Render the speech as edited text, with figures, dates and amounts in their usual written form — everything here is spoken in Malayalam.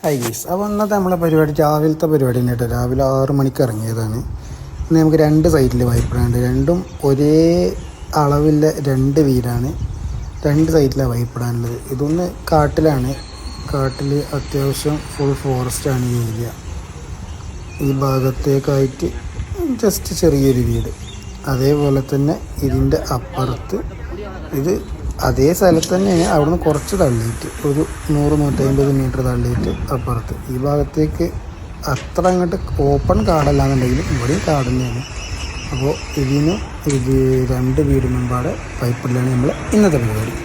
ഹായ് ഗൈസ്, അപ്പോൾ ഇന്നത്തെ നമ്മളെ പരിപാടി രാവിലത്തെ പരിപാടി തന്നെ കേട്ടോ. രാവിലെ 6 മണിക്ക് ഇറങ്ങിയതാണ്. ഇന്ന് നമുക്ക് 2 സൈഡിൽ വൈപ്പിടാനുണ്ട്. രണ്ടും ഒരേ അളവില്ല 2 വീടാണ്. 2 സൈഡിലാണ് വൈപ്പിടാനുള്ളത്. ഇതൊന്ന് കാട്ടിലാണ്. കാട്ടിൽ അത്യാവശ്യം ഫുൾ ഫോറസ്റ്റാണ് ഈ ഏരിയ. ഈ ഭാഗത്തേക്കായിട്ട് ജസ്റ്റ് ചെറിയൊരു വീട്. അതേപോലെ തന്നെ ഇതിൻ്റെ അപ്പുറത്ത് ഇത് അതേ സ്ഥലത്ത് തന്നെയാണ്. അവിടുന്ന് കുറച്ച് തള്ളിയിട്ട് ഒരു 100-150 മീറ്റർ തള്ളിയിട്ട് അപ്പുറത്ത് ഈ ഭാഗത്തേക്ക് അത്ര അങ്ങോട്ട് ഓപ്പൺ കാടല്ലാന്നുണ്ടെങ്കിലും ഇവിടെയും കാട് തന്നെയാണ്. അപ്പോൾ ഇതിന് 2 വീട് മുമ്പാടെ പൈപ്പിലാണ് നമ്മൾ ഇന്നത്തെ പരിപാടി.